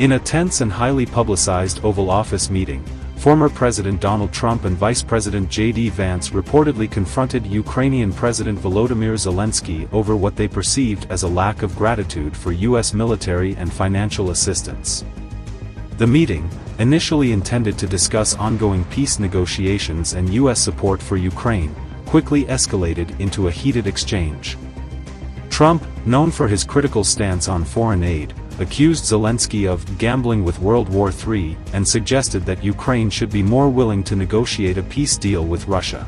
In a tense and highly publicized Oval Office meeting, former President Donald Trump and Vice President J.D. Vance reportedly confronted Ukrainian President Volodymyr Zelenskyy over what they perceived as a lack of gratitude for U.S. military and financial assistance. The meeting, initially intended to discuss ongoing peace negotiations and U.S. support for Ukraine, quickly escalated into a heated exchange. Trump, known for his critical stance on foreign aid, accused Zelensky of gambling with World War III and suggested that Ukraine should be more willing to negotiate a peace deal with Russia.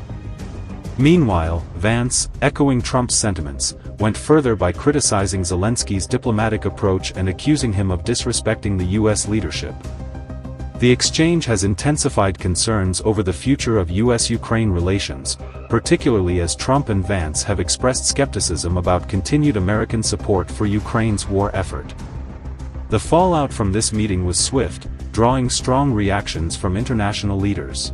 Meanwhile, Vance, echoing Trump's sentiments, went further by criticizing Zelensky's diplomatic approach and accusing him of disrespecting the U.S. leadership. The exchange has intensified concerns over the future of U.S.-Ukraine relations, particularly as Trump and Vance have expressed skepticism about continued American support for Ukraine's war effort. The fallout from this meeting was swift, drawing strong reactions from international leaders.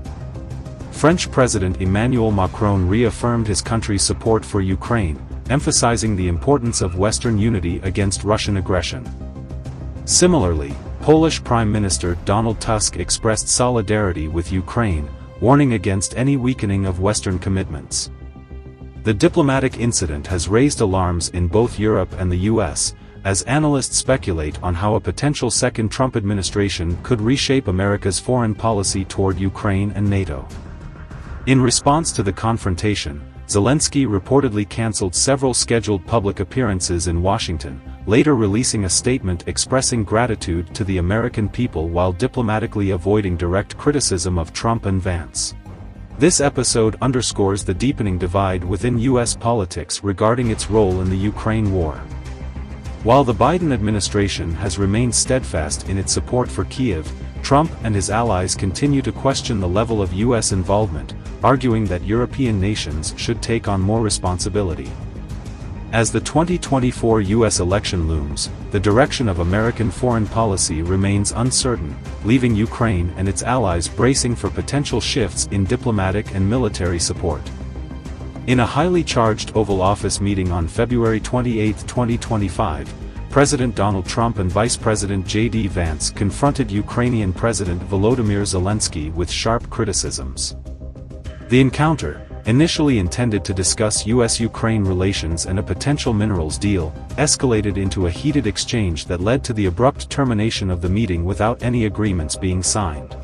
French President Emmanuel Macron reaffirmed his country's support for Ukraine, emphasizing the importance of Western unity against Russian aggression. Similarly, Polish Prime Minister Donald Tusk expressed solidarity with Ukraine, warning against any weakening of Western commitments. The diplomatic incident has raised alarms in both Europe and the U.S., as analysts speculate on how a potential second Trump administration could reshape America's foreign policy toward Ukraine and NATO. In response to the confrontation, Zelensky reportedly canceled several scheduled public appearances in Washington, later releasing a statement expressing gratitude to the American people while diplomatically avoiding direct criticism of Trump and Vance. This episode underscores the deepening divide within U.S. politics regarding its role in the Ukraine war. While the Biden administration has remained steadfast in its support for Kyiv, Trump and his allies continue to question the level of U.S. involvement, arguing that European nations should take on more responsibility. As the 2024 U.S. election looms, the direction of American foreign policy remains uncertain, leaving Ukraine and its allies bracing for potential shifts in diplomatic and military support. In a highly charged Oval Office meeting on February 28, 2025, President Donald Trump and Vice President J.D. Vance confronted Ukrainian President Volodymyr Zelenskyy with sharp criticisms. The encounter, initially intended to discuss U.S.-Ukraine relations and a potential minerals deal, escalated into a heated exchange that led to the abrupt termination of the meeting without any agreements being signed.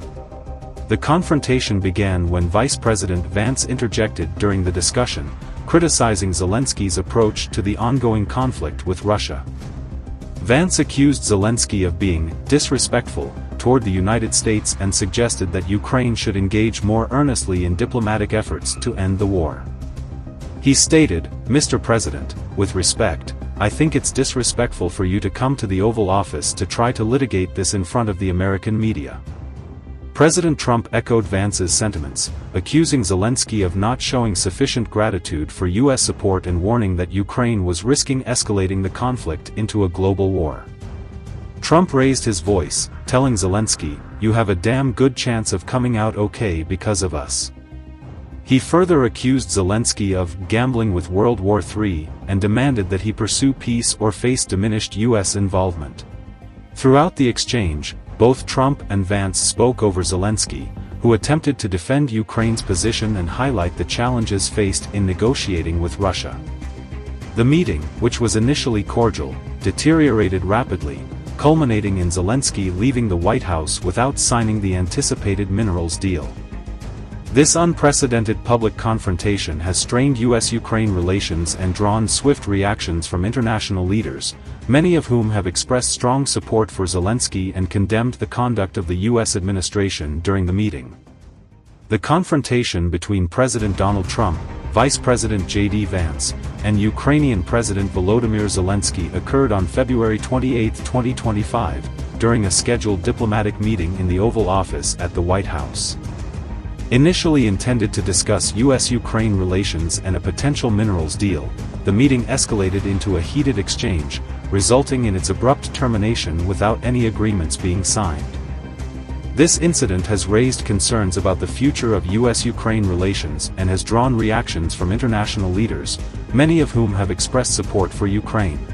The confrontation began when Vice President Vance interjected during the discussion, criticizing Zelenskyy's approach to the ongoing conflict with Russia. Vance accused Zelenskyy of being disrespectful toward the United States and suggested that Ukraine should engage more earnestly in diplomatic efforts to end the war. He stated, "Mr. President, with respect, I think it's disrespectful for you to come to the Oval Office to try to litigate this in front of the American media." President Trump echoed Vance's sentiments, accusing Zelenskyy of not showing sufficient gratitude for U.S. support and warning that Ukraine was risking escalating the conflict into a global war. Trump raised his voice, telling Zelenskyy, "You have a damn good chance of coming out okay because of us." He further accused Zelenskyy of gambling with World War III and demanded that he pursue peace or face diminished U.S. involvement. Throughout the exchange, both Trump and Vance spoke over Zelenskyy, who attempted to defend Ukraine's position and highlight the challenges faced in negotiating with Russia. The meeting, which was initially cordial, deteriorated rapidly, culminating in Zelenskyy leaving the White House without signing the anticipated minerals deal. This unprecedented public confrontation has strained U.S.-Ukraine relations and drawn swift reactions from international leaders, many of whom have expressed strong support for Zelenskyy and condemned the conduct of the U.S. administration during the meeting. The confrontation between President Donald Trump, Vice President J.D. Vance, and Ukrainian President Volodymyr Zelenskyy occurred on February 28, 2025, during a scheduled diplomatic meeting in the Oval Office at the White House. Initially intended to discuss U.S.-Ukraine relations and a potential minerals deal, the meeting escalated into a heated exchange, resulting in its abrupt termination without any agreements being signed. This incident has raised concerns about the future of U.S.-Ukraine relations and has drawn reactions from international leaders, many of whom have expressed support for Ukraine.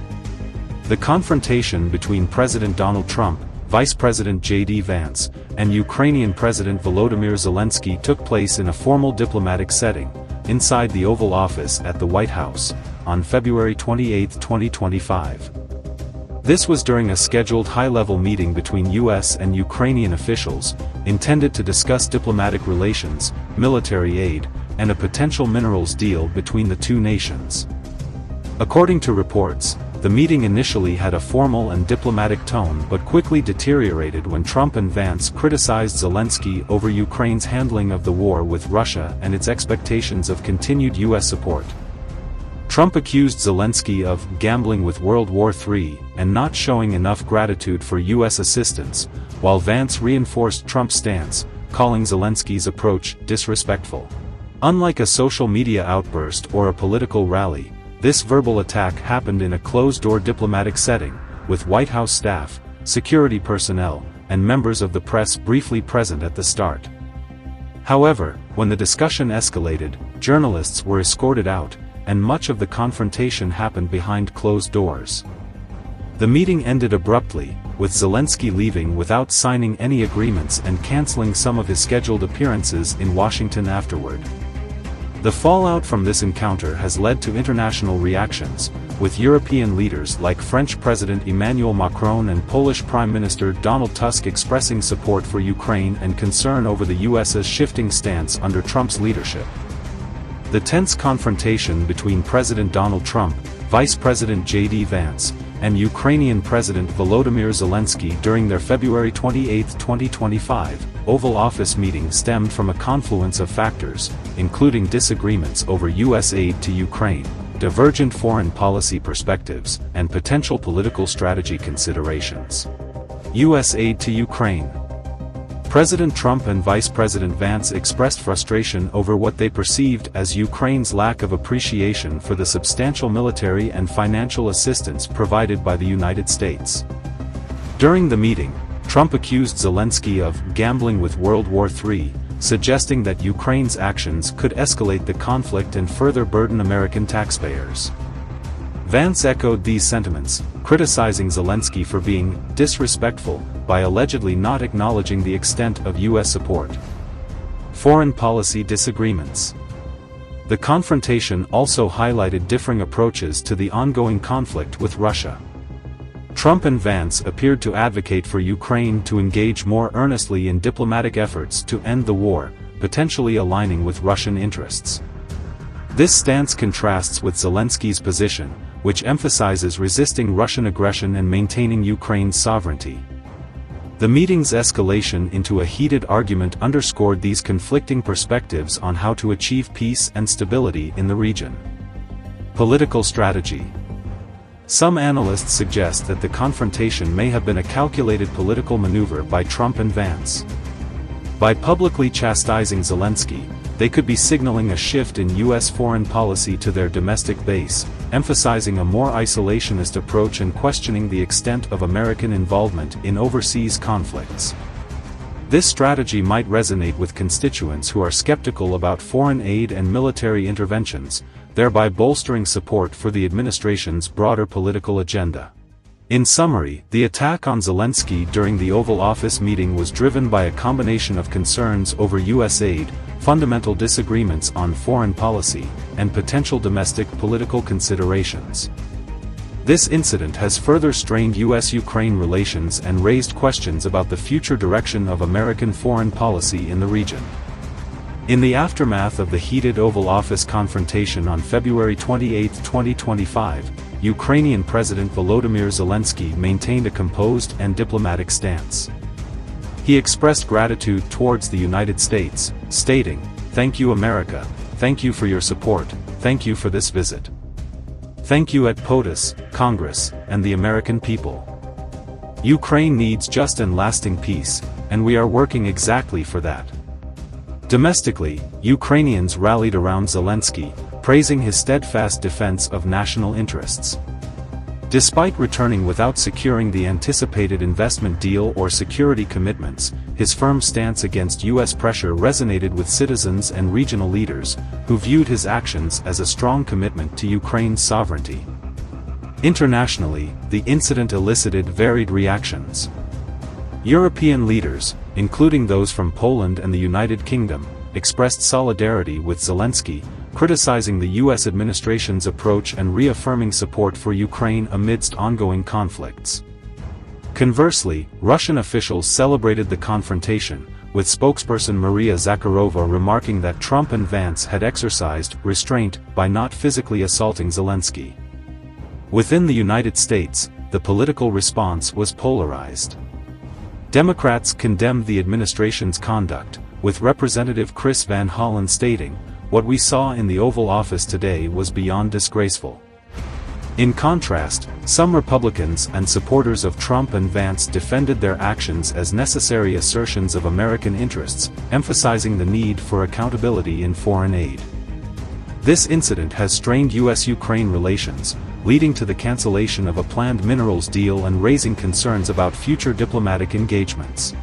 The confrontation between President Donald Trump, Vice President J.D. Vance, and Ukrainian President Volodymyr Zelenskyy took place in a formal diplomatic setting, inside the Oval Office at the White House, on February 28, 2025. This was during a scheduled high-level meeting between U.S. and Ukrainian officials, intended to discuss diplomatic relations, military aid, and a potential minerals deal between the two nations. According to reports, the meeting initially had a formal and diplomatic tone but quickly deteriorated when Trump and Vance criticized Zelenskyy over Ukraine's handling of the war with Russia and its expectations of continued U.S. support. Trump accused Zelenskyy of gambling with World War III and not showing enough gratitude for U.S. assistance, while Vance reinforced Trump's stance, calling Zelenskyy's approach disrespectful. Unlike a social media outburst or a political rally, this verbal attack happened in a closed-door diplomatic setting, with White House staff, security personnel, and members of the press briefly present at the start. However, when the discussion escalated, journalists were escorted out, and much of the confrontation happened behind closed doors. The meeting ended abruptly, with Zelenskyy leaving without signing any agreements and canceling some of his scheduled appearances in Washington afterward. The fallout from this encounter has led to international reactions, with European leaders like French President Emmanuel Macron and Polish Prime Minister Donald Tusk expressing support for Ukraine and concern over the US's shifting stance under Trump's leadership. The tense confrontation between President Donald Trump, Vice President J.D. Vance, and Ukrainian President Volodymyr Zelenskyy during their February 28, 2025, Oval Office meeting stemmed from a confluence of factors, including disagreements over U.S. aid to Ukraine, divergent foreign policy perspectives, and potential political strategy considerations. U.S. aid to Ukraine. President Trump and Vice President Vance expressed frustration over what they perceived as Ukraine's lack of appreciation for the substantial military and financial assistance provided by the United States. During the meeting, Trump accused Zelenskyy of gambling with World War III, suggesting that Ukraine's actions could escalate the conflict and further burden American taxpayers. Vance echoed these sentiments, criticizing Zelenskyy for being disrespectful by allegedly not acknowledging the extent of U.S. support. Foreign policy disagreements. The confrontation also highlighted differing approaches to the ongoing conflict with Russia. Trump and Vance appeared to advocate for Ukraine to engage more earnestly in diplomatic efforts to end the war, potentially aligning with Russian interests. This stance contrasts with Zelenskyy's position, which emphasizes resisting Russian aggression and maintaining Ukraine's sovereignty. The meeting's escalation into a heated argument underscored these conflicting perspectives on how to achieve peace and stability in the region. Political strategy. Some analysts suggest that the confrontation may have been a calculated political maneuver by Trump and Vance. By publicly chastising Zelenskyy, they could be signaling a shift in U.S. foreign policy to their domestic base, emphasizing a more isolationist approach and questioning the extent of American involvement in overseas conflicts. This strategy might resonate with constituents who are skeptical about foreign aid and military interventions, thereby bolstering support for the administration's broader political agenda. In summary, the attack on Zelenskyy during the Oval Office meeting was driven by a combination of concerns over U.S. aid, fundamental disagreements on foreign policy, and potential domestic political considerations. This incident has further strained U.S.-Ukraine relations and raised questions about the future direction of American foreign policy in the region. In the aftermath of the heated Oval Office confrontation on February 28, 2025, Ukrainian President Volodymyr Zelenskyy maintained a composed and diplomatic stance. He expressed gratitude towards the United States, stating, "Thank you America, thank you for your support, thank you for this visit. Thank you at POTUS, Congress, and the American people. Ukraine needs just and lasting peace, and we are working exactly for that." Domestically, Ukrainians rallied around Zelenskyy, praising his steadfast defense of national interests. Despite returning without securing the anticipated investment deal or security commitments, his firm stance against U.S. pressure resonated with citizens and regional leaders, who viewed his actions as a strong commitment to Ukraine's sovereignty. Internationally, the incident elicited varied reactions. European leaders, including those from Poland and the United Kingdom, expressed solidarity with Zelensky, criticizing the U.S. administration's approach and reaffirming support for Ukraine amidst ongoing conflicts. Conversely, Russian officials celebrated the confrontation, with spokesperson Maria Zakharova remarking that Trump and Vance had exercised restraint by not physically assaulting Zelensky. Within the United States, the political response was polarized. Democrats condemned the administration's conduct, with Representative Chris Van Hollen stating, "What we saw in the Oval Office today was beyond disgraceful." In contrast, some Republicans and supporters of Trump and Vance defended their actions as necessary assertions of American interests, emphasizing the need for accountability in foreign aid. This incident has strained U.S. Ukraine relations, leading to the cancellation of a planned minerals deal and raising concerns about future diplomatic engagements.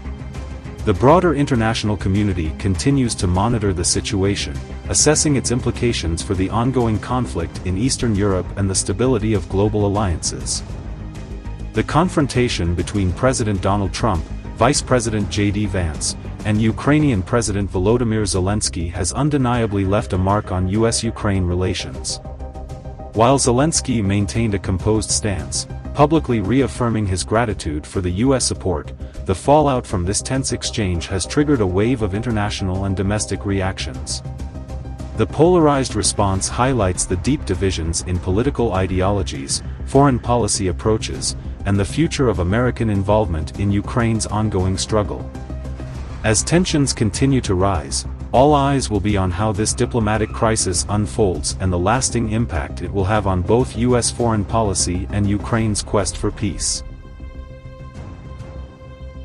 The broader international community continues to monitor the situation, assessing its implications for the ongoing conflict in Eastern Europe and the stability of global alliances. The confrontation between President Donald Trump, Vice President J.D. Vance, and Ukrainian President Volodymyr Zelenskyy has undeniably left a mark on U.S.-Ukraine relations. While Zelenskyy maintained a composed stance, publicly reaffirming his gratitude for the U.S. support, the fallout from this tense exchange has triggered a wave of international and domestic reactions. The polarized response highlights the deep divisions in political ideologies, foreign policy approaches, and the future of American involvement in Ukraine's ongoing struggle. As tensions continue to rise, all eyes will be on how this diplomatic crisis unfolds and the lasting impact it will have on both U.S. foreign policy and Ukraine's quest for peace.